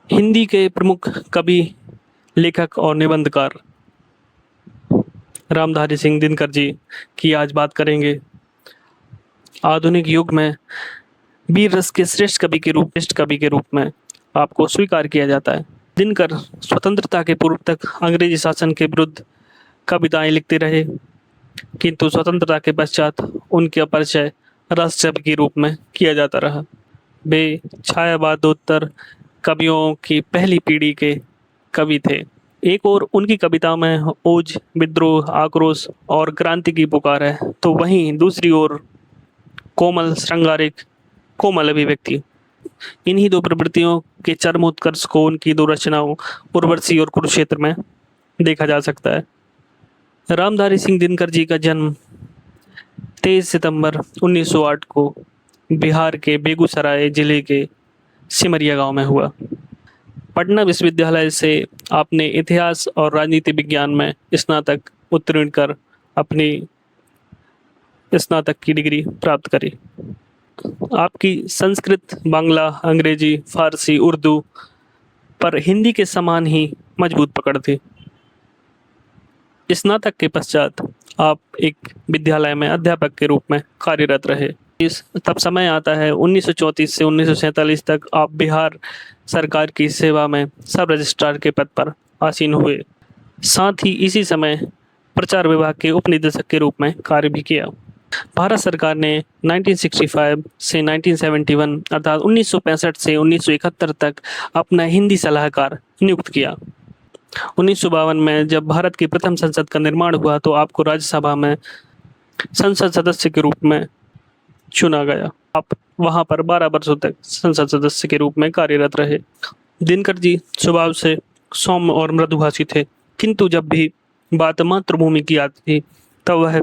हिंदी के प्रमुख कवि, लेखक और निबंधकार रामधारी सिंह दिनकर जी की आज बात करेंगे। आधुनिक युग में वीर रस के श्रेष्ठ कवि के रूप में आपको स्वीकार किया जाता है। दिनकर स्वतंत्रता के पूर्व तक अंग्रेजी शासन के विरुद्ध कविताएं लिखते रहे, किंतु स्वतंत्रता के पश्चात उनका परिचय राष्ट्रकवि के रूप में किया जाता रहा। वे छायावादोत्तर कवियों की पहली पीढ़ी के कवि थे। एक और उनकी कविता में ओज, विद्रोह, आक्रोश और क्रांति की पुकार है, तो वहीं दूसरी ओर कोमल, श्रृंगारिक, कोमल अभिव्यक्ति। इन्हीं दो प्रवृत्तियों के चरमोत्कर्ष को उनकी दो रचनाओं उर्वशी और कुरुक्षेत्र में देखा जा सकता है। रामधारी सिंह दिनकर जी का जन्म 23 सितंबर 1908 को बिहार के बेगूसराय जिले के सिमरिया गांव में हुआ। पटना विश्वविद्यालय से आपने इतिहास और राजनीति विज्ञान में स्नातक उत्तीर्ण कर अपनी स्नातक की डिग्री प्राप्त करी। आपकी संस्कृत, बांग्ला, अंग्रेजी, फारसी, उर्दू पर हिंदी के समान ही मजबूत पकड़ थी। स्नातक के पश्चात आप एक विद्यालय में अध्यापक के रूप में कार्यरत रहे। तब समय आता है 1934 से 1947 तक आप बिहार सरकार की सेवा में सब रजिस्ट्रार के पद पर आसीन हुए। साथ ही इसी समय प्रचार विभाग के उप निदेशक के रूप में कार्य भी किया। भारत सरकार ने 1965 से 1971 अर्थात 1965 से 1971 तक अपना हिंदी सलाहकार नियुक्त किया। 1952 में जब भारत की प्रथम संसद का निर्माण हुआ तो आपको राज्यसभा में संसद सदस्य के रूप में चुना गया। आप वहां पर 12 वर्षों तक संसद सदस्य के रूप में कार्यरत रहे। दिनकर जी स्वभाव से सौम्य और मृदुभाषी थे, किंतु जब भी बात मातृभूमि की आती थी तब वह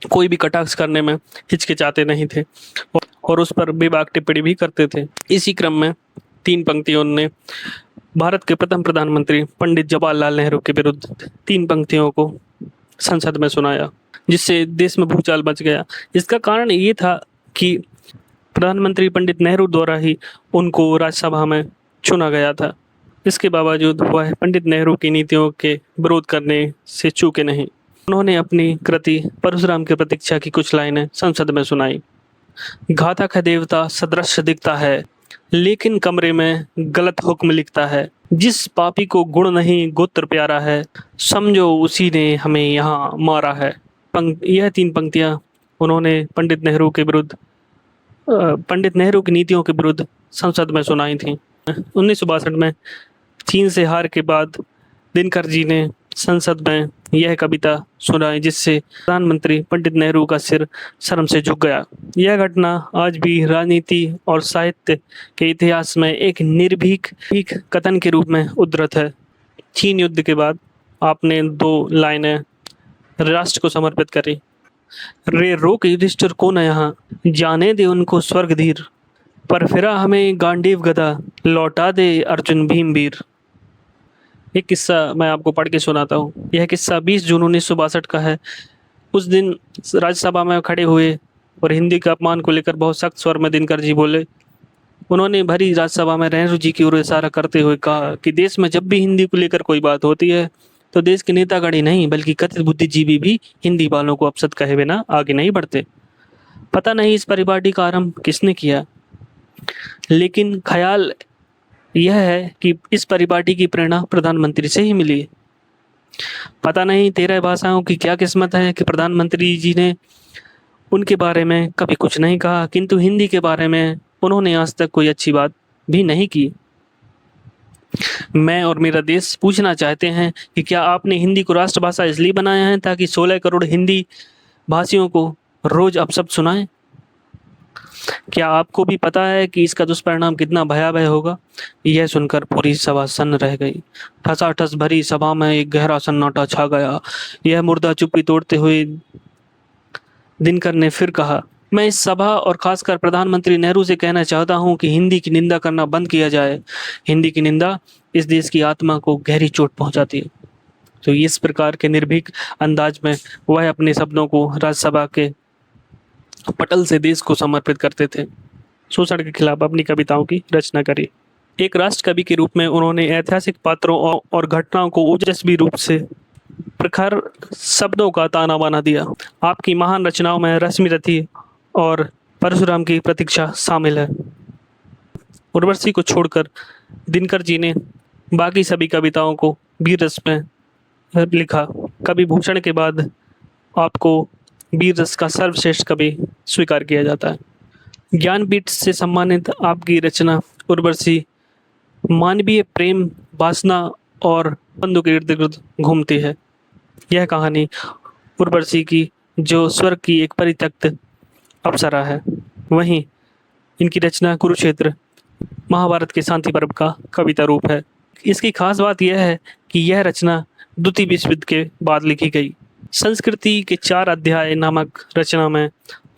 कोई भी कटाक्ष करने में हिचकिचाते नहीं थे और उस पर बेबाक टिप्पणी भी करते थे। इसी क्रम में 3 पंक्तियों ने भारत के प्रथम प्रधानमंत्री पंडित जवाहरलाल नेहरू के विरुद्ध 3 पंक्तियों को संसद में सुनाया, जिससे देश में भूचाल मच गया। इसका कारण ये था कि प्रधानमंत्री पंडित नेहरू द्वारा ही उनको राज्यसभा में चुना गया था। इसके बावजूद वह पंडित नेहरू की नीतियों के विरोध करने से चूके नहीं। उन्होंने अपनी कृति परशुराम की प्रतीक्षा की कुछ लाइनें संसद में सुनाई। घातक है देवता सदृश दिखता है, लेकिन कमरे में गलत हुक्म लिखता है। जिस पापी को गुण नहीं गोत्र प्यारा है, समझो उसी ने हमें यहाँ मारा है। यह 3 पंक्तियां उन्होंने पंडित नेहरू की नीतियों के विरुद्ध संसद में सुनाई थी। 1962 में चीन से हार के बाद दिनकर जी ने संसद में यह कविता सुनाई, जिससे प्रधानमंत्री पंडित नेहरू का सिर शर्म से झुक गया। यह घटना आज भी राजनीति और साहित्य के इतिहास में एक निर्भीक कथन के रूप में उद्धृत है। चीन युद्ध के बाद आपने 2 लाइनें राष्ट्र को समर्पित करी। रे रोक युधिष्ठिर को न यहाँ, जाने दे उनको स्वर्ग धीर, पर फिरा हमें गांडीव गदा, लौटा दे अर्जुन भीम वीर। एक किस्सा मैं आपको पढ़ के सुनाता हूँ। यह किस्सा 20 जून 1962 का है। उस दिन राज्यसभा में खड़े हुए और हिंदी के अपमान को लेकर बहुत सख्त स्वर में दिनकर जी बोले। उन्होंने भरी राज्यसभा में नेहरू जी की ओर इशारा करते हुए कहा कि देश में जब भी हिंदी को लेकर कोई बात होती है तो देश के नेतागण ही नहीं बल्कि कथित बुद्धिजीवी भी हिंदी वालों को अपशब्द कहे बिना आगे नहीं बढ़ते। पता नहीं इस परिपाटी का आरंभ किसने किया, लेकिन ख्याल यह है कि इस परिपाटी की प्रेरणा प्रधानमंत्री से ही मिली। पता नहीं 13 भाषाओं की क्या किस्मत है कि प्रधानमंत्री जी ने उनके बारे में कभी कुछ नहीं कहा, किंतु हिंदी के बारे में उन्होंने आज तक कोई अच्छी बात भी नहीं की। मैं और मेरा देश पूछना चाहते हैं कि क्या आपने हिंदी को राष्ट्रभाषा इसलिए बनाया है ताकि 16 करोड़ हिंदी भाषियों को रोज अपशब्द सुनाएं? क्या आपको भी पता है कि इसका दुष्परिणाम कितना भयावह होगा? यह सुनकर पूरी सभा सन्न रह गई। ठसाठस भरी सभा में एक गहरा सन्नाटा छा गया। यह मुर्दा चुप्पी तोड़ते हुए दिनकर ने फिर कहा, मैं इस सभा और खासकर प्रधानमंत्री नेहरू से कहना चाहता हूं कि हिंदी की निंदा करना बंद किया जाए। हिंदी की निंदा इस देश की आत्मा को गहरी चोट पहुंचाती है। तो इस प्रकार के निर्भीक अंदाज में वह अपने शब्दों को राज्यसभा के पटल से देश को समर्पित करते थे। शोषण के खिलाफ अपनी कविताओं की रचना करी। एक राष्ट्र कवि के रूप में उन्होंने ऐतिहासिक पात्रों और घटनाओं को ओजस्वी रूप से प्रखर शब्दों का ताना बाना दिया। आपकी महान रचनाओं में रश्मिरथी और परशुराम की प्रतीक्षा शामिल है। उर्वशी को छोड़कर दिनकर जी ने बाकी सभी कविताओं को वीर रस में लिखा। कवि भूषण के बाद आपको वीर रस का सर्वश्रेष्ठ कवि स्वीकार किया जाता है। ज्ञानपीठ से सम्मानित आपकी रचना उर्वशी मानवीय प्रेम, वासना और बंधु के इर्द गिर्द घूमती है। यह कहानी उर्वशी की जो स्वर्ग की एक परित्यक्त अप्सरा है। वहीं इनकी रचना कुरुक्षेत्र महाभारत के शांति पर्व का कविता रूप है। इसकी खास बात यह है कि यह रचना द्वितीय विश्व युद्ध के बाद लिखी गई। संस्कृति के 4 अध्याय नामक रचना में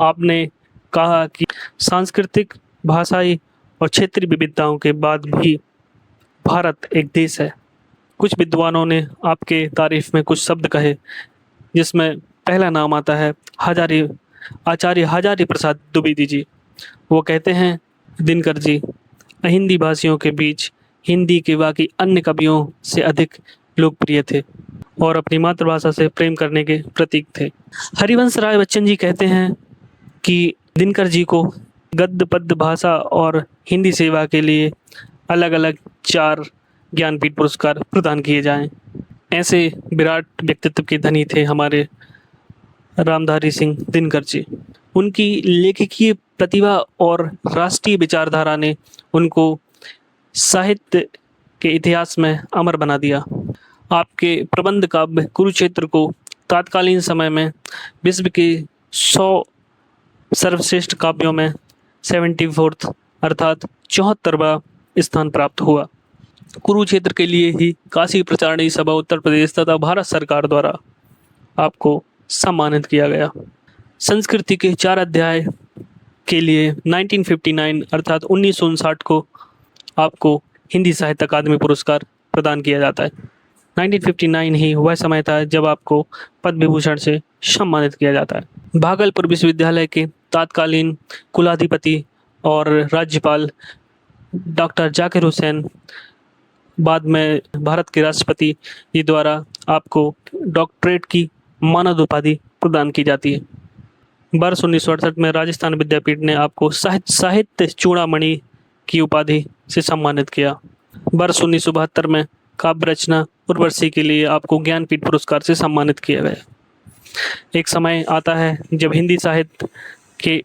आपने कहा कि सांस्कृतिक, भाषाई और क्षेत्रीय विविधताओं के बाद भी भारत एक देश है। कुछ विद्वानों ने आपके तारीफ में कुछ शब्द कहे, जिसमें पहला नाम आता है आचार्य हजारी प्रसाद द्विवेदी जी। वो कहते हैं, दिनकर जी अहिंदी भाषियों के बीच हिंदी के बाकी अन्य कवियों से अधिक लोकप्रिय थे और अपनी मातृभाषा से प्रेम करने के प्रतीक थे। हरिवंश राय बच्चन जी कहते हैं कि दिनकर जी को गद्य पद्य भाषा और हिंदी सेवा के लिए अलग अलग 4 ज्ञानपीठ पुरस्कार प्रदान किए जाएं। ऐसे विराट व्यक्तित्व के धनी थे हमारे रामधारी सिंह दिनकर जी। उनकी लेखकीय प्रतिभा और राष्ट्रीय विचारधारा ने उनको साहित्य के इतिहास में अमर बना दिया। आपके प्रबंध काव्य कुरुक्षेत्र को तत्कालीन समय में विश्व के 100 सर्वश्रेष्ठ काव्यों में 74th अर्थात 74वां स्थान प्राप्त हुआ। कुरुक्षेत्र के लिए ही काशी प्रचारणी सभा उत्तर प्रदेश तथा भारत सरकार द्वारा आपको सम्मानित किया गया। संस्कृति के 4 अध्याय के लिए 1959 अर्थात 1959 को आपको हिंदी साहित्य अकादमी पुरस्कार प्रदान किया जाता है। 1959 ही वह समय था जब आपको पद्म विभूषण से सम्मानित किया जाता है। भागलपुर विश्वविद्यालय के तत्कालीन कुलाधिपति और राज्यपाल डॉक्टर जाकिर हुसैन, बाद में भारत के राष्ट्रपति जी द्वारा आपको डॉक्टरेट की मानद उपाधि प्रदान की जाती है। वर्ष 1968 में राजस्थान विद्यापीठ ने आपको साहित्य चूड़ामणि की उपाधि से सम्मानित किया। वर्ष 1972 में काव्य रचना उर्वशी के लिए आपको ज्ञानपीठ पुरस्कार से सम्मानित किया गया। एक समय आता है जब हिंदी साहित्य के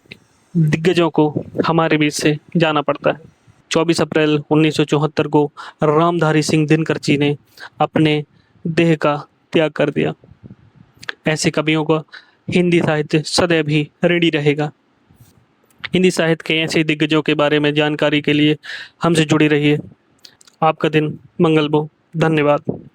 दिग्गजों को हमारे बीच से जाना पड़ता है। 24 अप्रैल 1974 को रामधारी सिंह दिनकर जी ने अपने देह का त्याग कर दिया। ऐसे कवियों को हिंदी साहित्य सदैव ही ऋणी रहेगा। हिंदी साहित्य के ऐसे दिग्गजों के बारे में जानकारी के लिए हमसे जुड़े रहिए। आपका दिन मंगल हो। धन्यवाद।